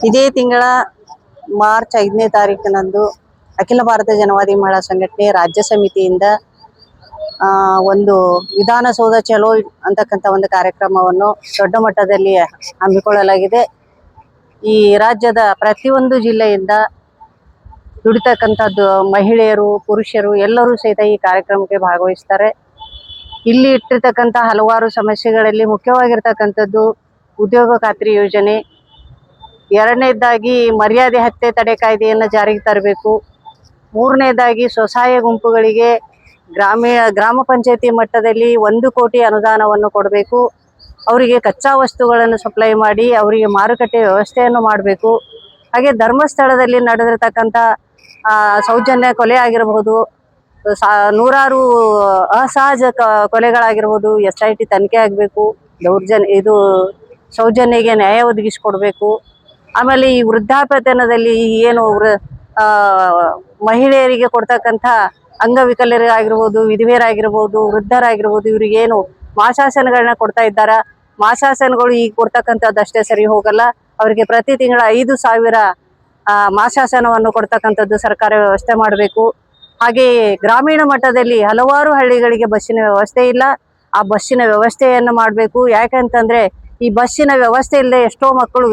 ಇದೇ ತಿಂಗಳ ಮಾರ್ಚ್ 5ನೇ ತಾರೀಕಿನಂದು ಅಖಿಲ ಭಾರತ ಜನವಾದಿ ಮಹಿಳಾ ಸಂಘಟನೆ ರಾಜ್ಯ ಸಮಿತಿಯಿಂದ ಒಂದು ವಿಧಾನಸೌಧ ಚಲೋ ಅಂತಕ್ಕಂಥ ಒಂದು ಕಾರ್ಯಕ್ರಮವನ್ನು ದೊಡ್ಡ ಮಟ್ಟದಲ್ಲಿ ಹಮ್ಮಿಕೊಳ್ಳಲಾಗಿದೆ. ಈ ರಾಜ್ಯದ ಪ್ರತಿಯೊಂದು ಜಿಲ್ಲೆಯಿಂದ ದುಡಿತಕ್ಕಂಥದ್ದು ಮಹಿಳೆಯರು, ಪುರುಷರು ಎಲ್ಲರೂ ಸಹಿತ ಈ ಕಾರ್ಯಕ್ರಮಕ್ಕೆ ಭಾಗವಹಿಸ್ತಾರೆ. ಇಲ್ಲಿ ಇಟ್ಟಿರ್ತಕ್ಕಂಥ ಹಲವಾರು ಸಮಸ್ಯೆಗಳಲ್ಲಿ ಮುಖ್ಯವಾಗಿರ್ತಕ್ಕಂಥದ್ದು ಉದ್ಯೋಗ ಖಾತ್ರಿ ಯೋಜನೆ, ಎರಡನೇದಾಗಿ ಮರ್ಯಾದೆ ಹತ್ಯೆ ತಡೆ ಕಾಯ್ದೆಯನ್ನು ಜಾರಿಗೆ ತರಬೇಕು, ಮೂರನೇದಾಗಿ ಸ್ವಸಹಾಯ ಗುಂಪುಗಳಿಗೆ ಗ್ರಾಮ ಪಂಚಾಯತಿ ಮಟ್ಟದಲ್ಲಿ 1 ಕೋಟಿ ಅನುದಾನವನ್ನು ಕೊಡಬೇಕು, ಅವರಿಗೆ ಕಚ್ಚಾ ವಸ್ತುಗಳನ್ನು ಸಪ್ಲೈ ಮಾಡಿ ಅವರಿಗೆ ಮಾರುಕಟ್ಟೆ ವ್ಯವಸ್ಥೆಯನ್ನು ಮಾಡಬೇಕು. ಹಾಗೆ ಧರ್ಮಸ್ಥಳದಲ್ಲಿ ನಡೆದಿರ್ತಕ್ಕಂಥ ಸೌಜನ್ಯ ಕೊಲೆ ಆಗಿರಬಹುದು, ನೂರಾರು ಅಸಹಜ ಕೊಲೆಗಳಾಗಿರ್ಬೋದು, SIT ತನಿಖೆ ಆಗಬೇಕು, ಸೌಜನ್ಯಗೆ ನ್ಯಾಯ ಒದಗಿಸಿಕೊಡ್ಬೇಕು. ಆಮೇಲೆ ಈ ವೃದ್ಧಾಪ್ಯತನದಲ್ಲಿ ಏನು ಮಹಿಳೆಯರಿಗೆ ಕೊಡ್ತಕ್ಕಂಥ ಅಂಗವಿಕಲರಾಗಿರ್ಬೋದು, ವಿಧವೆಯರಾಗಿರ್ಬೋದು, ವೃದ್ಧರಾಗಿರ್ಬೋದು, ಇವರಿಗೇನು ಮಾಸಾಸನಗಳನ್ನ ಕೊಡ್ತಾ ಇದ್ದಾರ, ಮಾಸಾಸನಗಳು ಈಗ ಕೊಡ್ತಕ್ಕಂಥದ್ದಷ್ಟೇ ಸರಿ ಹೋಗಲ್ಲ. ಅವರಿಗೆ ಪ್ರತಿ ತಿಂಗಳ 5,000 ಮಾಸಾಸನವನ್ನು ಕೊಡ್ತಕ್ಕಂಥದ್ದು ಸರ್ಕಾರ ವ್ಯವಸ್ಥೆ ಮಾಡಬೇಕು. ಹಾಗೆಯೇ ಗ್ರಾಮೀಣ ಮಟ್ಟದಲ್ಲಿ ಹಲವಾರು ಹಳ್ಳಿಗಳಿಗೆ ಬಸ್ಸಿನ ವ್ಯವಸ್ಥೆ ಇಲ್ಲ, ಆ ಬಸ್ಸಿನ ವ್ಯವಸ್ಥೆಯನ್ನು ಮಾಡಬೇಕು. ಯಾಕಂತಂದ್ರೆ ಈ ಬಸ್ಸಿನ ವ್ಯವಸ್ಥೆ ಇಲ್ಲದೆ ಎಷ್ಟೋ ಮಕ್ಕಳು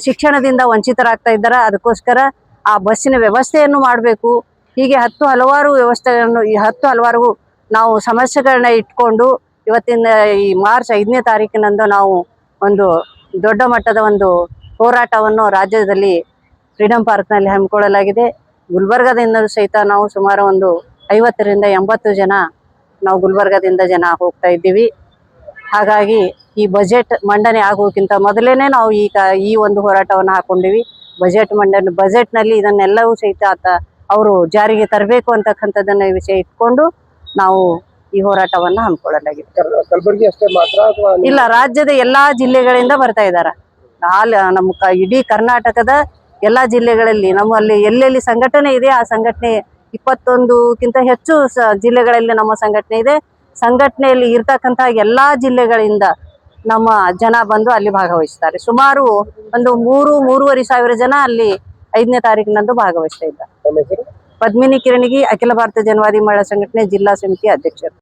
ಶಿಕ್ಷಣದಿಂದ ವಂಚಿತರಾಗ್ತಾ ಇದ್ದಾರೆ. ಅದಕ್ಕೋಸ್ಕರ ಆ ಬಸ್ಸಿನ ವ್ಯವಸ್ಥೆಯನ್ನು ಮಾಡಬೇಕು. ಹೀಗೆ ಹಲವಾರು ವ್ಯವಸ್ಥೆಗಳನ್ನು ಹಲವಾರು ನಾವು ಸಮಸ್ಯೆಗಳನ್ನ ಇಟ್ಕೊಂಡು ಇವತ್ತಿನ ಈ ಮಾರ್ಚ್ 5ನೇ ತಾರೀಕಿನಂದು ನಾವು ಒಂದು ದೊಡ್ಡ ಮಟ್ಟದ ಒಂದು ಹೋರಾಟವನ್ನು ರಾಜ್ಯದಲ್ಲಿ ಫ್ರೀಡಂ ಪಾರ್ಕ್ನಲ್ಲಿ ಹಮ್ಮಿಕೊಳ್ಳಲಾಗಿದೆ. ಗುಲ್ಬರ್ಗದಿಂದ ಸಹಿತ ನಾವು ಸುಮಾರು ಒಂದು 50ರಿಂದ 80 ಜನ ನಾವು ಗುಲ್ಬರ್ಗದಿಂದ ಜನ ಹೋಗ್ತಾ ಇದ್ದೀವಿ. ಹಾಗಾಗಿ ಈ ಬಜೆಟ್ ಮಂಡನೆ ಆಗೋಕ್ಕಿಂತ ಮೊದಲೇನೆ ನಾವು ಈ ಒಂದು ಹೋರಾಟವನ್ನು ಹಾಕೊಂಡಿವಿ. ಬಜೆಟ್ನಲ್ಲಿ ಇದನ್ನೆಲ್ಲವೂ ಸಹಿತ ಅವರು ಜಾರಿಗೆ ತರಬೇಕು ಅಂತಕ್ಕಂಥದ್ದನ್ನ ವಿಷಯ ಇಟ್ಕೊಂಡು ನಾವು ಈ ಹೋರಾಟವನ್ನು ಹಮ್ಮಿಕೊಳ್ಳಲಾಗಿದೆ. ಕಲಬುರಗಿ ಅಷ್ಟೇ ಮಾತ್ರ ಇಲ್ಲ, ರಾಜ್ಯದ ಎಲ್ಲಾ ಜಿಲ್ಲೆಗಳಿಂದ ಬರ್ತಾ ಇದ್ದಾರೆ. ನಮ್ಮ ಇಡೀ ಕರ್ನಾಟಕದ ಎಲ್ಲಾ ಜಿಲ್ಲೆಗಳಲ್ಲಿ ನಮ್ಮಲ್ಲಿ ಎಲ್ಲೆಲ್ಲಿ ಸಂಘಟನೆ ಇದೆ ಆ ಸಂಘಟನೆ 21ಕ್ಕಿಂತ ಹೆಚ್ಚು ಜಿಲ್ಲೆಗಳಲ್ಲಿ ನಮ್ಮ ಸಂಘಟನೆ ಇದೆ. ಸಂಘಟನೆಯಲ್ಲಿ ಇರ್ತಕ್ಕಂಥ ಎಲ್ಲಾ ಜಿಲ್ಲೆಗಳಿಂದ ನಮ್ಮ ಜನ ಬಂದು ಅಲ್ಲಿ ಭಾಗವಹಿಸ್ತಾರೆ. ಸುಮಾರು ಒಂದು 3-3.5 ಸಾವಿರ ಜನ ಅಲ್ಲಿ 5ನೇ ತಾರೀಕಿನಂದು ಭಾಗವಹಿಸ್ತಾ ಇದ್ದಾರೆ. ಪದ್ಮಿನಿ ಕಿರಣಗಿ, ಅಖಿಲ ಭಾರತ ಜನವಾದಿ ಮಹಿಳಾ ಸಂಘಟನೆ ಜಿಲ್ಲಾ ಸಮಿತಿ ಅಧ್ಯಕ್ಷರು.